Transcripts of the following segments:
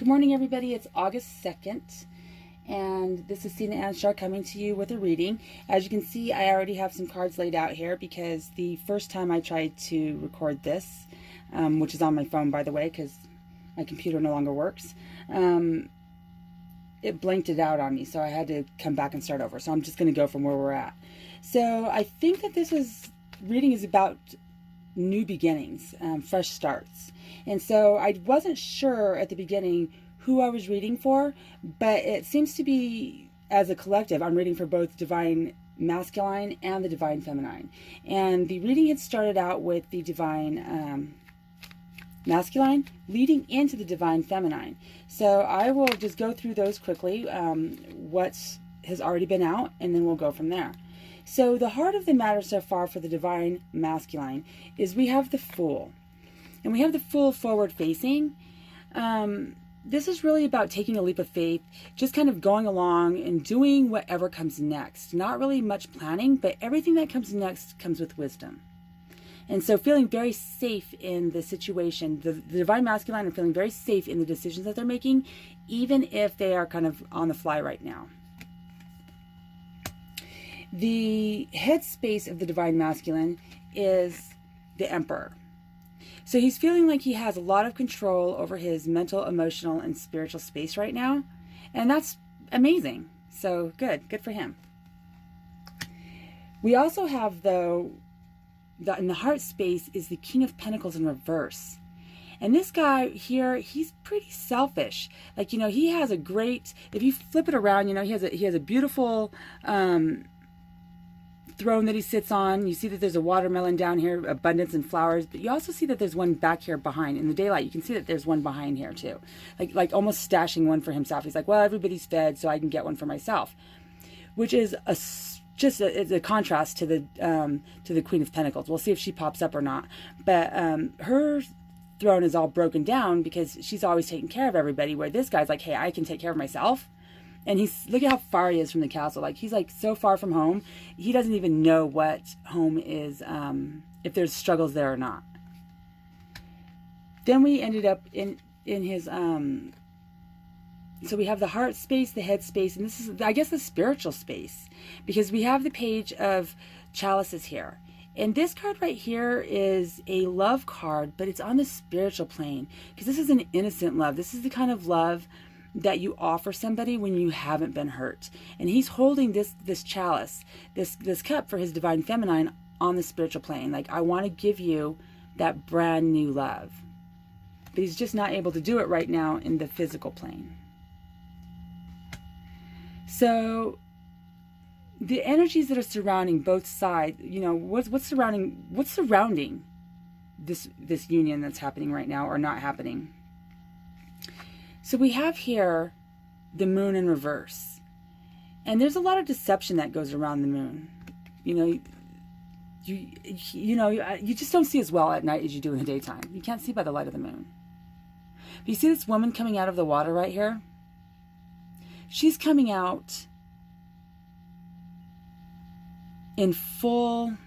Good morning, everybody. It's August 2nd, and this is Sina Anshaw coming to you with a reading. As you can see, I already have some cards laid out here because the first time I tried to record this, which is on my phone, by the way, because my computer no longer works, it blanked it out on me, so I had to come back and start over. So I'm just going to go from where we're at. So I think that reading is about new beginnings, fresh starts. And so I wasn't sure at the beginning who I was reading for, but it seems to be, as a collective, I'm reading for both Divine Masculine and the Divine Feminine. And the reading had started out with the Divine Masculine leading into the Divine Feminine. So I will just go through those quickly, what has already been out, and then we'll go from there. So the heart of the matter so far for the Divine Masculine is we have the Fool. And we have the Fool forward facing. This is really about taking a leap of faith, just kind of going along and doing whatever comes next. Not really much planning, but everything that comes next comes with wisdom. And so feeling very safe in the situation. The Divine Masculine are feeling very safe in the decisions that they're making, even if they are kind of on the fly right now. The headspace of the Divine Masculine is the Emperor. So he's feeling like he has a lot of control over his mental, emotional, and spiritual space right now. And that's amazing. So good for him. We also have, though, in the heart space is the King of Pentacles in reverse. And this guy here, he's pretty selfish. Like, he has a great, if you flip it around, he has a beautiful throne that he sits on. You see that there's a watermelon down here, abundance and flowers, but you also see that there's one back here behind. In the daylight, you can see that there's one behind here too, like almost stashing one for himself. He's like, well, everybody's fed, so I can get one for myself, which is it's a contrast to the Queen of Pentacles. We'll see if she pops up or not, but her throne is all broken down because she's always taking care of everybody, where this guy's like, hey, I can take care of myself. And look at how far he is from the castle. Like, he's like so far from home, he doesn't even know what home is, if there's struggles there or not. Then we ended up in his, so we have the heart space, the head space, and this is, I guess, the spiritual space, because we have the Page of Chalices here. And this card right here is a love card, but it's on the spiritual plane, because this is an innocent love. This is the kind of love that you offer somebody when you haven't been hurt. And he's holding this chalice, this cup for his Divine Feminine on the spiritual plane. Like, I want to give you that brand new love. But he's just not able to do it right now in the physical plane. So the energies that are surrounding both sides, what's surrounding this union that's happening right now or not happening. So we have here the Moon in reverse. And there's a lot of deception that goes around the moon. You just don't see as well at night as you do in the daytime. You can't see by the light of the moon. But you see this woman coming out of the water right here? She's coming out in full-on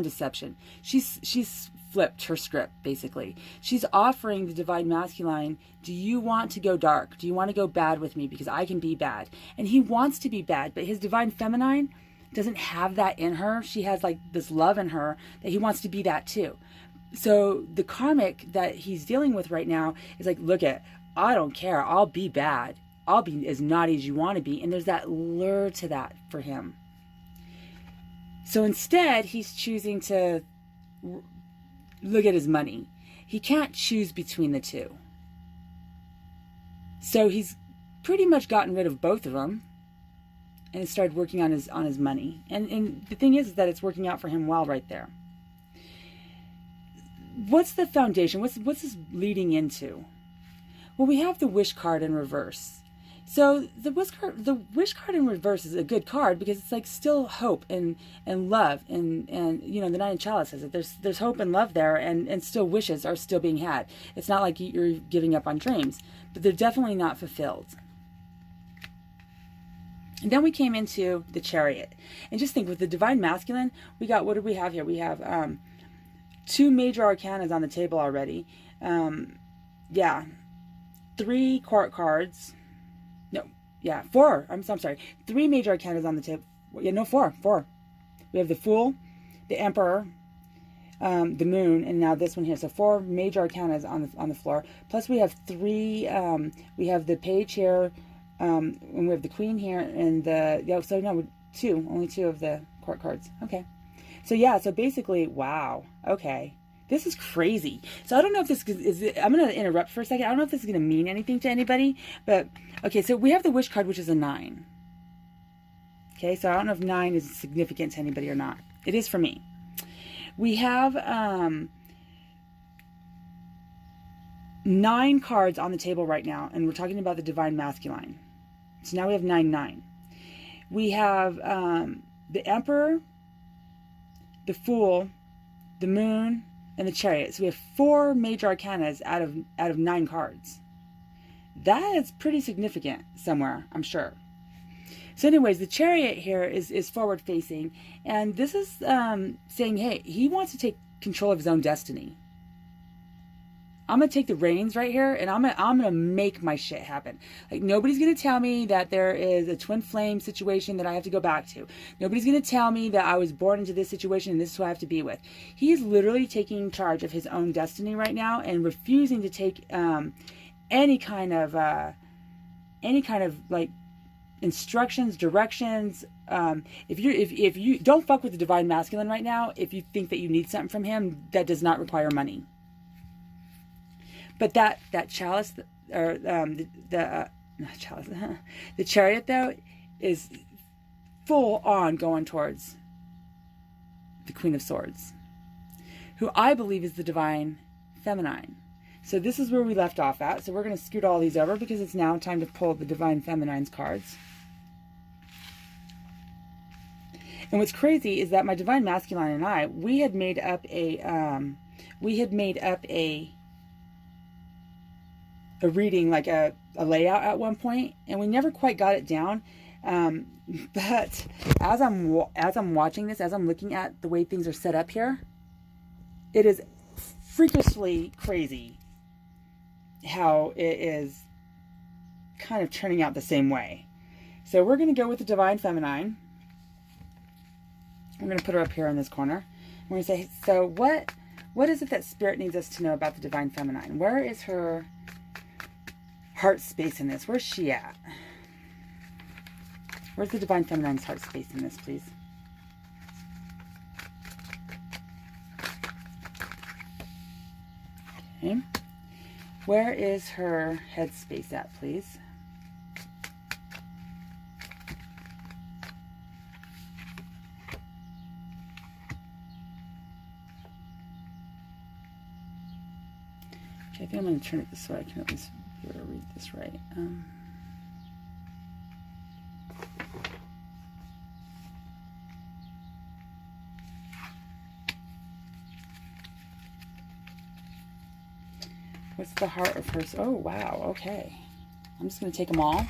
deception. She's flipped her script, basically. She's offering the Divine Masculine, do you want to go dark? Do you want to go bad with me? Because I can be bad. And he wants to be bad, but his Divine Feminine doesn't have that in her. She has like this love in her that he wants to be that too. So the karmic that he's dealing with right now is like, look I don't care. I'll be bad. I'll be as naughty as you want to be. And there's that lure to that for him. So instead, he's choosing to look at his money. He can't choose between the two. So he's pretty much gotten rid of both of them and started working on his money. And the thing is that it's working out for him well right there. What's the foundation? What's this leading into? Well, we have the Wish card in reverse. So the wish card in reverse is a good card because it's like still hope and love and the Knight of Chalices says that there's hope and love there and still wishes are still being had. It's not like you're giving up on dreams, but they're definitely not fulfilled. And then we came into the Chariot. And just think, with the Divine Masculine, we got, what do we have here? We have two major arcanas on the table already. yeah, 3 court cards. No, yeah, 4. I'm sorry. 3 major arcanas on the table. Yeah, no, 4. We have the Fool, the Emperor, the Moon, and now this one here. So 4 major arcanas on the floor. Plus we have 3. We have the Page here, and we have the Queen here, and the so no, 2. Only 2 of the court cards. Okay. So yeah. So basically, wow. Okay. This is crazy. So I don't know if this is, I'm going to interrupt for a second. I don't know if this is going to mean anything to anybody, but okay, so we have the Wish card, which is a 9. Okay, so I don't know if 9 is significant to anybody or not. It is for me. We have 9 cards on the table right now, and we're talking about the Divine Masculine. So now we have 9. We have the Emperor, the Fool, the Moon, and the Chariot. So we have 4 major arcanas out of 9 cards. That is pretty significant somewhere, I'm sure. So anyways, the Chariot here is forward facing, and this is saying, hey, he wants to take control of his own destiny. I'm gonna take the reins right here, and I'm gonna make my shit happen. Like, nobody's gonna tell me that there is a twin flame situation that I have to go back to. Nobody's gonna tell me that I was born into this situation and this is who I have to be with. He is literally taking charge of his own destiny right now and refusing to take any kind of like instructions, directions. If you don't fuck with the Divine Masculine right now, if you think that you need something from him that does not require money. But that chalice, or not chalice, the Chariot though, is full on going towards the Queen of Swords, who I believe is the Divine Feminine. So this is where we left off at. So we're going to scoot all these over because it's now time to pull the Divine Feminine's cards. And what's crazy is that my Divine Masculine and I, we had made up a reading, like a layout at one point, and we never quite got it down. But as I'm watching this, as I'm looking at the way things are set up here, it is freakishly crazy how it is kind of turning out the same way. So we're going to go with the Divine Feminine. We're going to put her up here in this corner. We're going to say, so what is it that Spirit needs us to know about the Divine Feminine? Where is her heart space in this? Where's she at? Where's the Divine Feminine's heart space in this, please? Okay. Where is her head space at, please? Okay, I think I'm going to turn it this way. I can at least be able to read this right. What's the heart of her? Oh, wow. Okay. I'm just going to take them all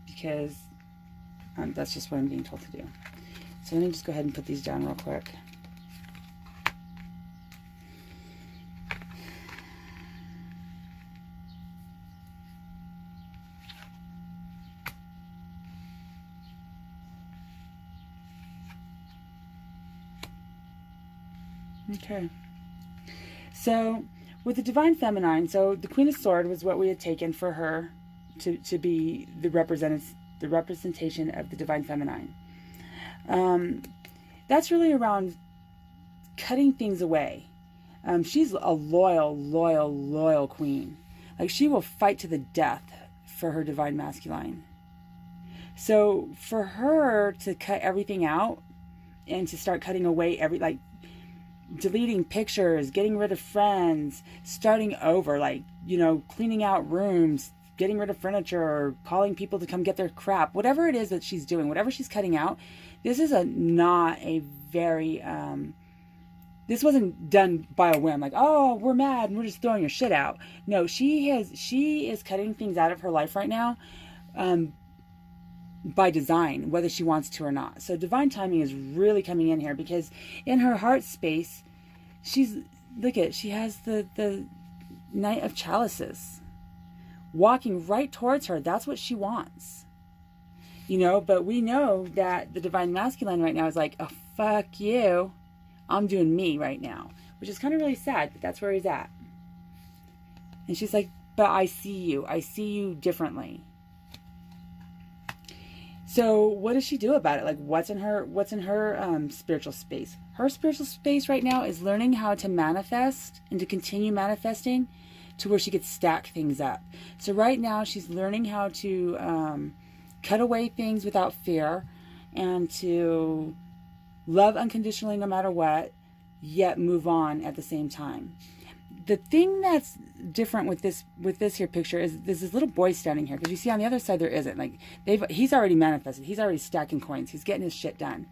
because that's just what I'm being told to do. So let me just go ahead and put these down real quick. Okay. So with the Divine Feminine, so the Queen of Swords was what we had taken for her to be the representation of the Divine Feminine. That's really around cutting things away. She's a loyal queen. Like, she will fight to the death for her Divine Masculine. So for her to cut everything out and to start cutting away deleting pictures, getting rid of friends, starting over, cleaning out rooms, getting rid of furniture, calling people to come get their crap, whatever it is that she's doing, whatever she's cutting out, this is not a very, this wasn't done by a whim, like, oh, we're mad and we're just throwing your shit out. No, she is cutting things out of her life right now, by design, whether she wants to or not. So divine timing is really coming in here, because in her heart space, she has the Knight of Chalices, walking right towards her. That's what she wants. You know, but we know that the Divine Masculine right now is like, oh, fuck you. I'm doing me right now. Which is kind of really sad, but that's where he's at. And she's like, but I see you. I see you differently. So what does she do about it? Like, what's in her spiritual space? Her spiritual space right now is learning how to manifest and to continue manifesting to where she could stack things up. So right now she's learning how to cut away things without fear and to love unconditionally no matter what, yet move on at the same time. The thing that's different with this here picture is there's this little boy standing here, because you see on the other side there isn't. Like, he's already manifested. He's already stacking coins. He's getting his shit done.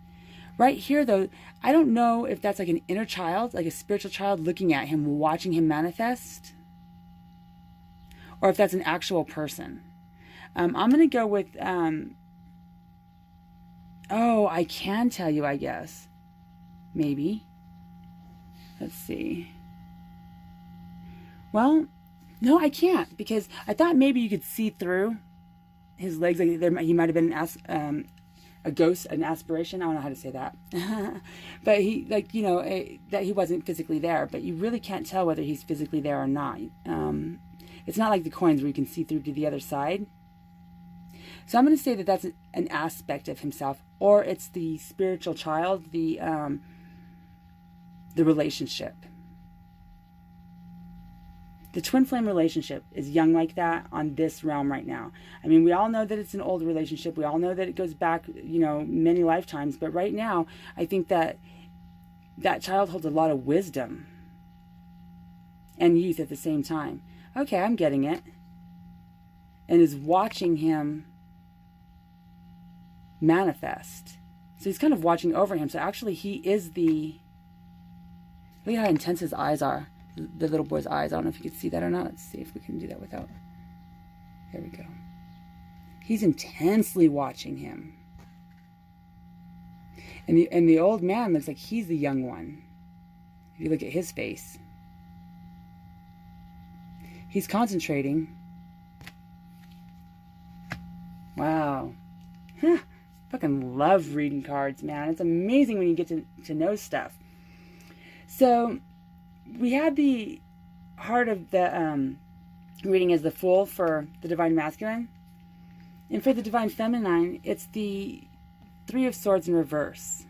Right here though, I don't know if that's like an inner child, like a spiritual child looking at him, watching him manifest, or if that's an actual person. I'm gonna go with oh, I can tell you, I guess. Maybe. Let's see. Well, no, I can't, because I thought maybe you could see through his legs. Like he might have been a ghost, an aspiration. I don't know how to say that. But he, like, you know, that he wasn't physically there. But you really can't tell whether he's physically there or not. It's not like the coins where you can see through to the other side. So I'm going to say that that's an aspect of himself, or it's the spiritual child, the relationship. The twin flame relationship is young like that on this realm right now. I mean, we all know that it's an old relationship. We all know that it goes back, you know, many lifetimes. But right now, I think that that child holds a lot of wisdom and youth at the same time. Okay, I'm getting it. And is watching him manifest. So he's kind of watching over him. So actually he is the... Look at how intense his eyes are. The little boy's eyes. I don't know if you can see that or not. Let's see if we can do that without. There we go. He's intensely watching him. And the old man looks like he's the young one. If you look at his face. He's concentrating. Wow. Huh. Fucking love reading cards, man. It's amazing when you get to know stuff. So we had the heart of the reading as the Fool for the Divine Masculine. And for the Divine Feminine, it's the Three of Swords in reverse.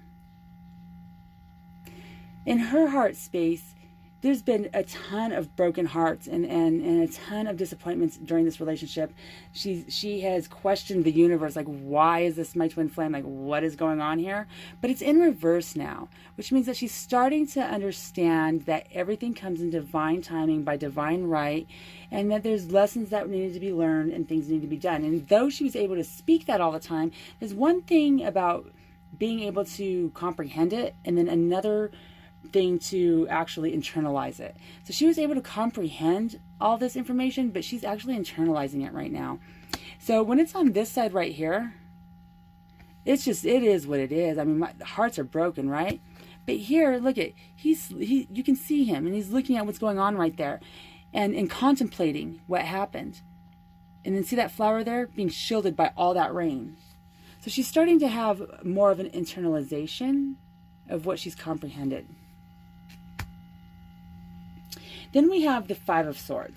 In her heart space, there's been a ton of broken hearts and a ton of disappointments during this relationship. She has questioned the universe, like, why is this my twin flame? Like, what is going on here? But it's in reverse now, which means that she's starting to understand that everything comes in divine timing by divine right, and that there's lessons that needed to be learned and things need to be done. And though she was able to speak that all the time, there's one thing about being able to comprehend it, and then another thing to actually internalize it. So she was able to comprehend all this information, but she's actually internalizing it right now. So when it's on this side right here, it's just, it is what it is. I mean, my hearts are broken, right? But here, look at, you can see him, and he's looking at what's going on right there and contemplating what happened. And then see that flower there being shielded by all that rain. So she's starting to have more of an internalization of what she's comprehended. Then we have the Five of Swords.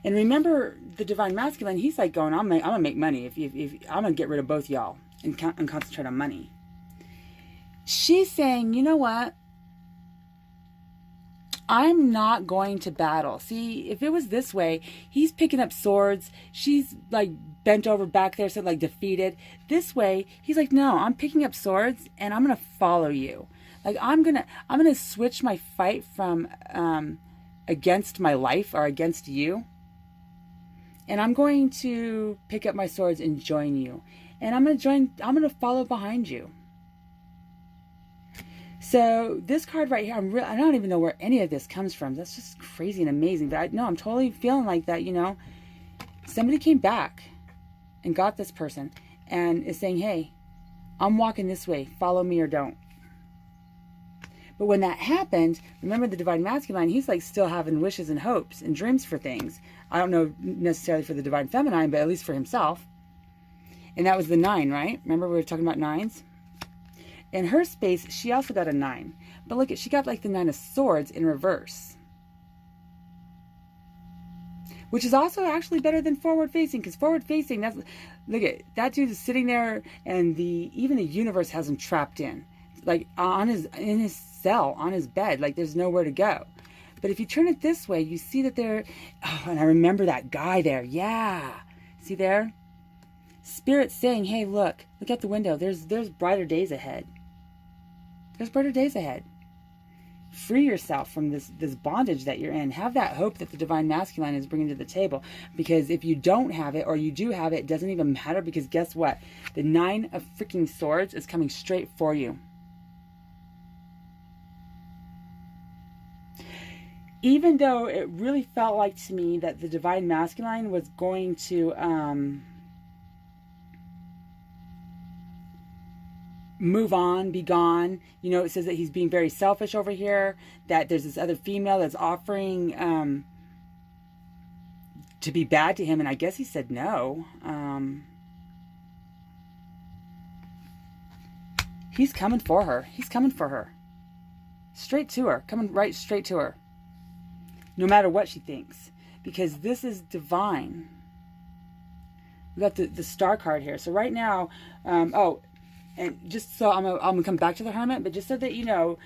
And remember, the Divine Masculine, he's like going, I'm gonna make money. If I'm gonna get rid of both y'all and concentrate on money. She's saying, you know what? I'm not going to battle. See, if it was this way, he's picking up swords. She's like bent over back there, so like defeated. This way, he's like, no, I'm picking up swords and I'm gonna follow you. Like, I'm gonna switch my fight from against my life or against you, and I'm going to pick up my swords and join you, and I'm gonna follow behind you. So this card right here, I don't even know where any of this comes from. That's just crazy and amazing. But I'm totally feeling like that. You know, somebody came back and got this person and is saying, hey, I'm walking this way. Follow me or don't. But when that happened, remember the Divine Masculine, he's like still having wishes and hopes and dreams for things. I don't know necessarily for the Divine Feminine, but at least for himself. And that was the 9, right? Remember we were talking about 9s? In her space, she also got a 9. But look, she got like the 9 of Swords in reverse. Which is also actually better than forward facing, because forward facing, that's, look at that dude is sitting there, and even the universe has him trapped in, like in his cell, on his bed, like there's nowhere to go. But if you turn it this way, you see that there, oh, and I remember that guy there, yeah, see there, Spirit's saying, hey, look out the window. There's brighter days ahead. There's brighter days ahead. Free yourself from this bondage that you're in. Have that hope that the Divine Masculine is bringing to the table. Because if you don't have it, or you do have it, it doesn't even matter. Because guess what? The 9 of freaking Swords is coming straight for you. Even though it really felt like to me that the Divine Masculine was going to move on, be gone. You know, it says that he's being very selfish over here, that there's this other female that's offering to be bad to him, and I guess he said no. He's coming for her. He's coming for her. Straight to her. Coming right straight to her. No matter what she thinks. Because this is divine. We got the Star card here. So right now, and just so I'm gonna come back to the Hermit, but just so that you know,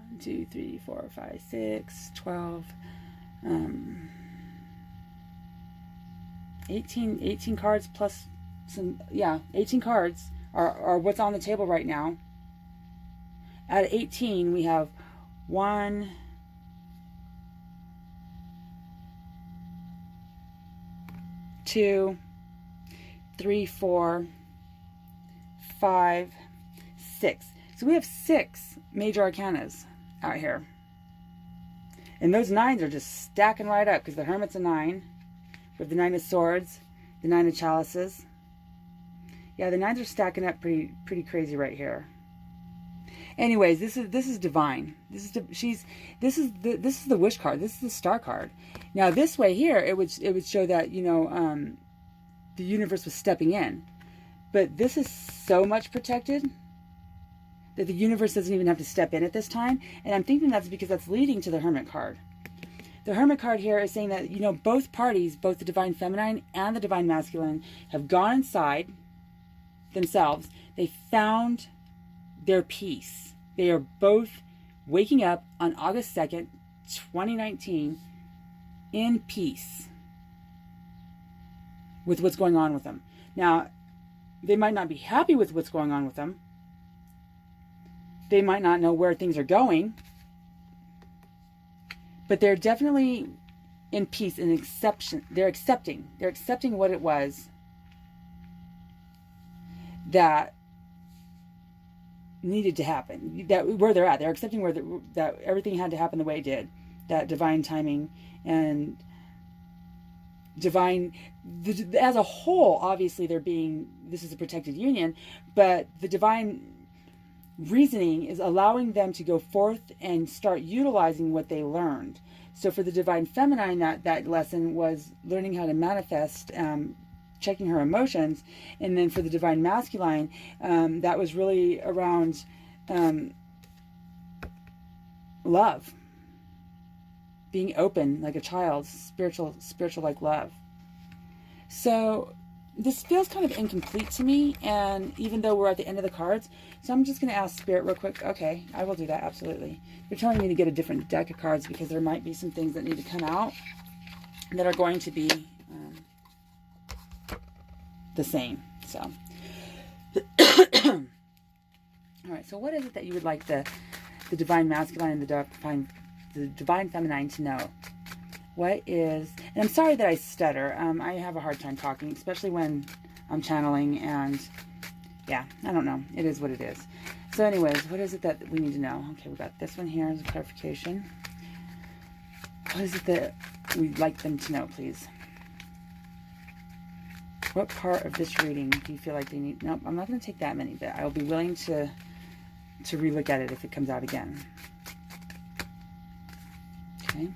1, 2, 3, 4, 5, 6, 12, 18 cards plus some, 18 cards are what's on the table right now. At 18, we have 1, 2, 3, 4, 5, 6. So we have 6 major arcanas out here. And those 9s are just stacking right up, because the Hermit's a 9. We have the 9 of Swords, the 9 of Chalices. Yeah, the 9s are stacking up pretty crazy right here. Anyways, this is divine. This is the Wish card. This is the Star card. Now this way here, it would show that, you know, the universe was stepping in. But this is so much protected that the universe doesn't even have to step in at this time. And I'm thinking that's because that's leading to the Hermit card. The Hermit card here is saying that, you know, both parties, both the Divine Feminine and the Divine Masculine, have gone inside themselves. They found their peace. They are both waking up on August 2nd, 2019 in peace with what's going on with them. Now, they might not be happy with what's going on with them. They might not know where things are going. But they're definitely in peace and acceptance. They're accepting. They're accepting what it was that needed to happen. That where they're at. They're accepting that everything had to happen the way it did. That divine timing and divine, as a whole, obviously this is a protected union, but the divine reasoning is allowing them to go forth and start utilizing what they learned. So for the Divine Feminine, that lesson was learning how to manifest, checking her emotions. And then for the Divine Masculine, that was really around love. Being open like a child, spiritual like love. So this feels kind of incomplete to me, and even though we're at the end of the cards, so I'm just going to ask Spirit real quick. Okay, I will do that, absolutely. They're telling me to get a different deck of cards because there might be some things that need to come out that are going to be the same. So, all right. So, what is it that you would like the Divine Masculine and the Divine Feminine to know? What is, and I'm sorry that I stutter. I have a hard time talking, especially when I'm channeling, and yeah, I don't know. It is what it is. So anyways, what is it that we need to know? Okay, we got this one here as a clarification. What is it that we'd like them to know, please? What part of this reading do you feel like they need? Nope, I'm not going to take that many, but I will be willing to relook at it if it comes out again. Okay.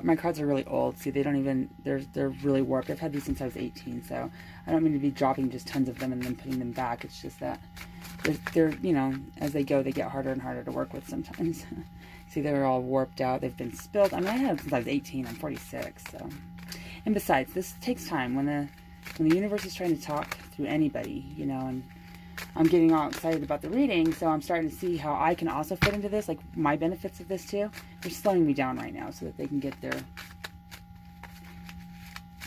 My cards are really old. See, they don't even, they're really warped. I've had these since I was 18, so I don't mean to be dropping just tons of them and then putting them back. It's just that they're you know, as they go, they get harder and harder to work with sometimes. See, they're all warped out. They've been spilled. I mean, I had them since I was 18. I'm 46, so. And besides, this takes time. When the universe is trying to talk through anybody, you know, and I'm getting all excited about the reading, so I'm starting to see how I can also fit into this, like my benefits of this too. They're slowing me down right now so that they can get their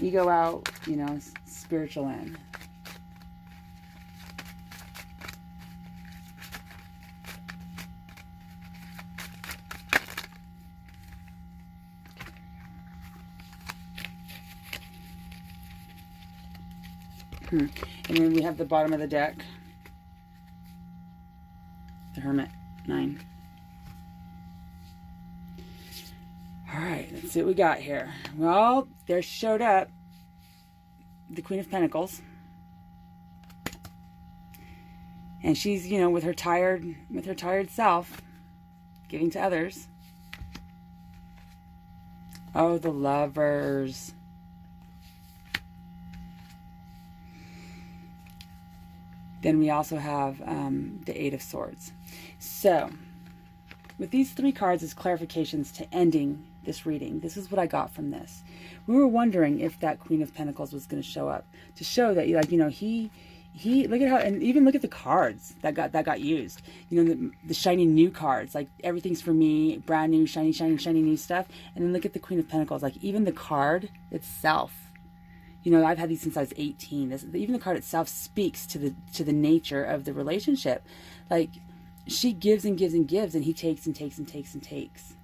ego out, you know, spiritual in. And then we have the bottom of the deck. The Hermit 9. Alright, let's see what we got here. Well, there showed up the Queen of Pentacles. And she's, you know, with her tired self, giving to others. Oh, the Lovers. Then we also have the Eight of Swords. So, with these three cards as clarifications to ending this reading, this is what I got from this. We were wondering if that Queen of Pentacles was going to show up, to show that, like, you know, he look at how, and even look at the cards that got used. You know, the shiny new cards, like everything's for me, brand new, shiny, shiny, shiny new stuff. And then look at the Queen of Pentacles, like even the card itself. You know, I've had these since I was 18. Even the card itself speaks to the nature of the relationship. Like, she gives and gives and gives, and he takes and takes and takes and takes.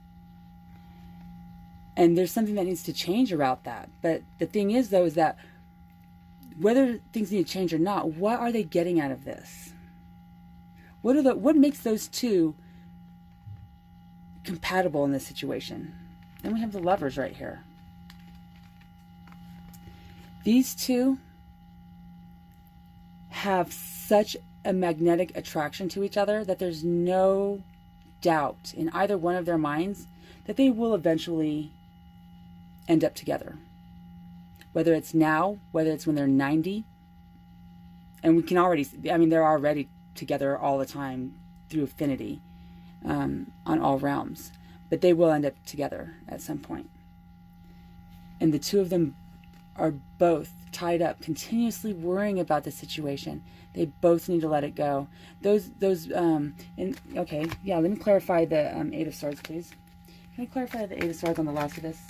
And there's something that needs to change about that. But the thing is, though, is that whether things need to change or not, what are they getting out of this? What makes those two compatible in this situation? Then we have the Lovers right here. These two have such a magnetic attraction to each other that there's no doubt in either one of their minds that they will eventually end up together. Whether it's now, whether it's when they're 90. And we can already, I mean, they're already together all the time through affinity on all realms. But they will end up together at some point. And the two of them are both tied up, continuously worrying about the situation. They both need to let it go. Okay, yeah, let me clarify the Eight of Swords, please. Can I clarify the Eight of Swords on the last of this?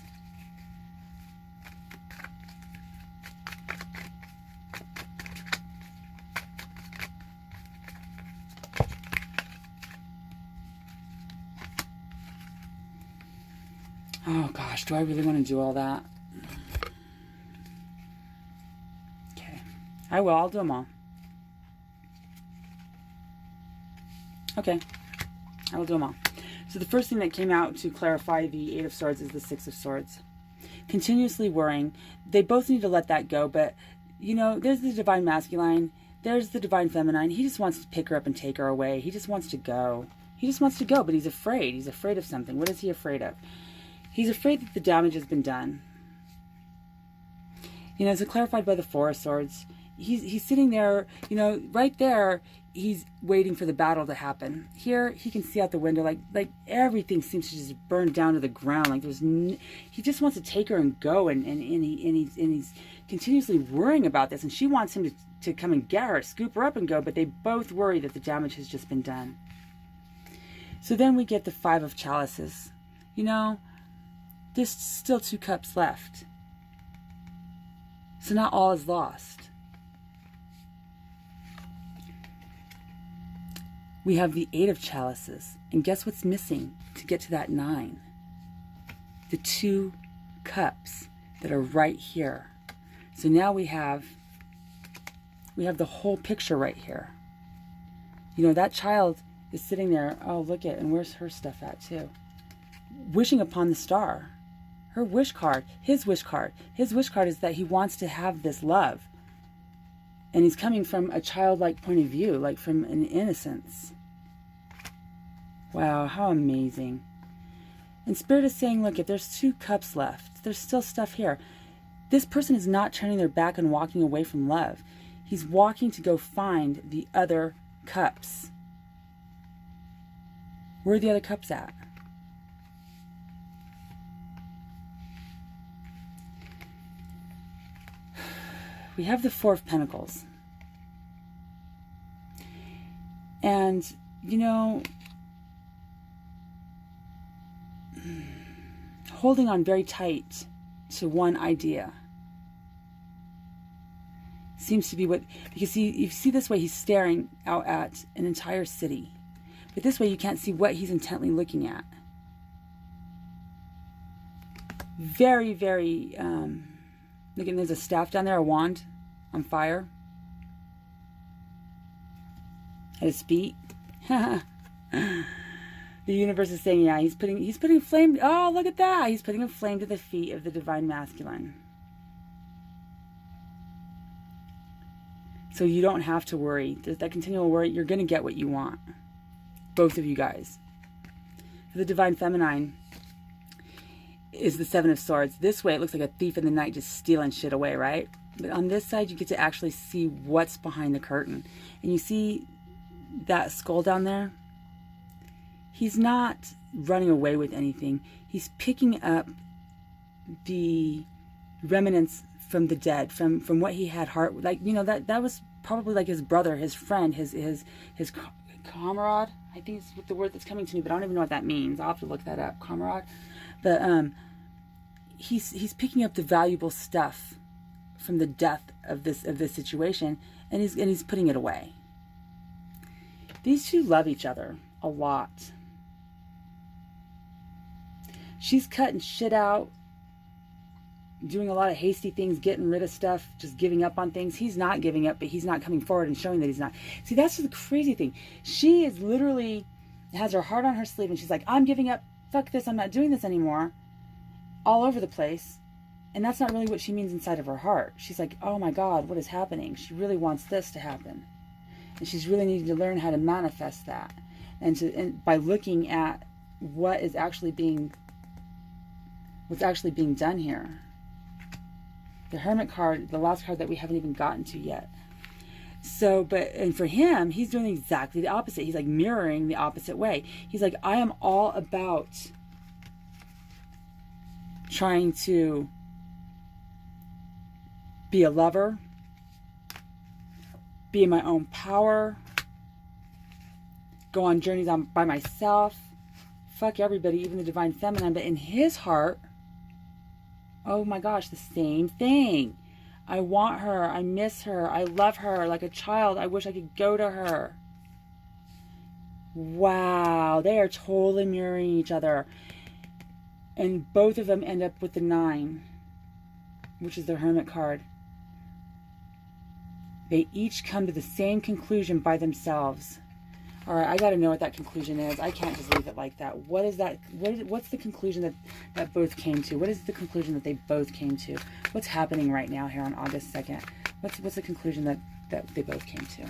Oh gosh, do I really want to do all that? I will. I'll do them all. Okay. I will do them all. So the first thing that came out to clarify the Eight of Swords is the Six of Swords. Continuously worrying. They both need to let that go, but, you know, there's the Divine Masculine. There's the Divine Feminine. He just wants to pick her up and take her away. He just wants to go. He just wants to go, but he's afraid. He's afraid of something. What is he afraid of? He's afraid that the damage has been done. You know, as clarified by the Four of Swords, he's sitting there, you know, right there, he's waiting for the battle to happen. Here, he can see out the window, like everything seems to just burn down to the ground. Like he just wants to take her and go, and he's continuously worrying about this, and she wants him to come and get her, scoop her up and go, but they both worry that the damage has just been done. So then we get the Five of Chalices. You know, there's still 2 cups left. So not all is lost. We have the Eight of Chalices. And guess what's missing to get to that 9? The 2 cups. that are right here. So now we have the whole picture right here. You know, that child is sitting there, oh, look at, and where's her stuff at too? Wishing upon the star. Her wish card, his wish card. His wish card is that he wants to have this love. And he's coming from a childlike point of view, like from an innocence. Wow, how amazing. And Spirit is saying, look, if there's 2 cups left, there's still stuff here. This person is not turning their back and walking away from love. He's walking to go find the other cups. Where are the other cups at? We have the 4 of Pentacles. And, you know, holding on very tight to one idea seems to be what, because you see this way, he's staring out at an entire city. But this way you can't see what he's intently looking at. Very, very, look, and there's a staff down there, a wand on fire at his feet. The universe is saying, yeah, he's putting flame. Oh, look at that. He's putting a flame to the feet of the divine masculine. So you don't have to worry. There's that continual worry. You're going to get what you want. Both of you guys. For the divine feminine is the 7 of Swords. This way it looks like a thief in the night just stealing shit away, right? But on this side you get to actually see what's behind the curtain. And you see that skull down there? He's not running away with anything. He's picking up the remnants from the dead, from what he had heart, like, you know, that was probably like his brother, his friend, his comrade. I think it's the word that's coming to me, but I don't even know what that means. I'll have to look that up, comrade. But he's picking up the valuable stuff from the death of this situation, and he's putting it away. These 2 love each other a lot. She's cutting shit out, doing a lot of hasty things, getting rid of stuff, just giving up on things. He's not giving up, but he's not coming forward and showing that he's not. See, that's the crazy thing. She is literally, has her heart on her sleeve, and she's like, I'm giving up, fuck this, I'm not doing this anymore, all over the place. And that's not really what she means inside of her heart. She's like, oh my God, what is happening? She really wants this to happen. And she's really needing to learn how to manifest that. And by looking at what's actually being done here. The Hermit card, the last card that we haven't even gotten to yet. So, and for him, he's doing exactly the opposite. He's like mirroring the opposite way. He's like, I am all about trying to be a lover, be in my own power, go on journeys by myself, fuck everybody, even the divine feminine. But in his heart, oh my gosh, the same thing. I want her. I miss her. I love her like a child. I wish I could go to her. Wow, they are totally mirroring each other. And both of them end up with the 9, which is the Hermit card. They each come to the same conclusion by themselves. All right, I got to know what that conclusion is. I can't just leave it like that. What is that? What's the conclusion that both came to? What is the conclusion that they both came to? What's happening right now here on August 2nd? What's the conclusion that they both came to?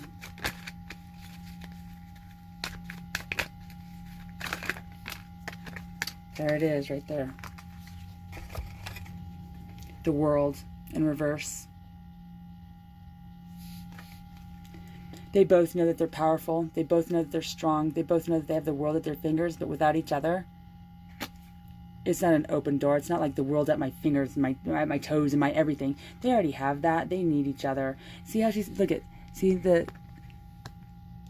There it is, right there. The World in reverse. They both know that they're powerful. They both know that they're strong. They both know that they have the world at their fingers, but without each other, it's not an open door. It's not like the world at my fingers, and my toes, and my everything. They already have that. They need each other. See how she's, got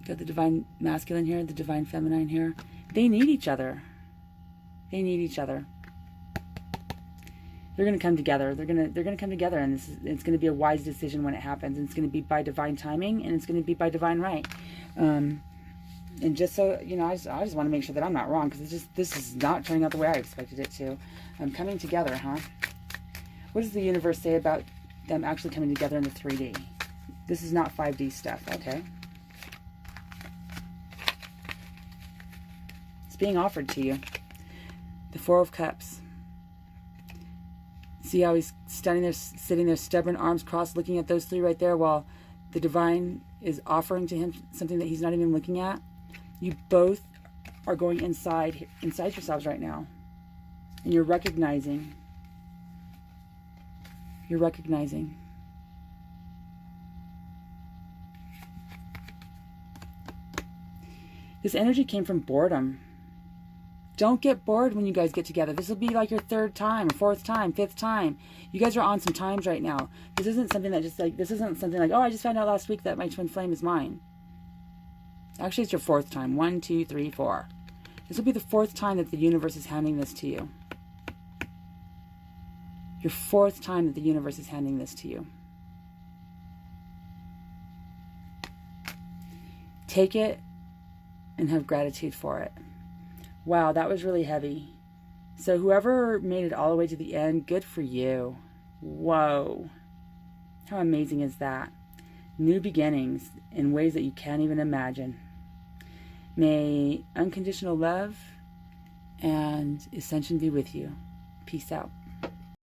the divine masculine here, the divine feminine here. They need each other. They need each other. They're going to come together. They're going to come together, and it's going to be a wise decision when it happens. And it's going to be by divine timing, and it's going to be by divine right. And just so you know, I just want to make sure that I'm not wrong, because this is not turning out the way I expected it to. Coming together, huh? What does the universe say about them actually coming together in the 3D? This is not 5D stuff. Okay. It's being offered to you. The Four of Cups. See how he's standing there, sitting there, stubborn, arms crossed, looking at those three right there, while the divine is offering to him something that he's not even looking at? You both are going inside yourselves right now. And you're recognizing. You're recognizing. This energy came from boredom. Don't get bored when you guys get together. This will be like your third time, fourth time, fifth time. You guys are on some times right now. This isn't something that just like, this isn't something like, oh, I just found out last week that my twin flame is mine. Actually, it's your fourth time. 1, 2, 3, 4. This will be the fourth time that the universe is handing this to you. Your fourth time that the universe is handing this to you. Take it and have gratitude for it. Wow, that was really heavy. So whoever made it all the way to the end, good for you. Whoa. How amazing is that? New beginnings in ways that you can't even imagine. May unconditional love and ascension be with you. Peace out.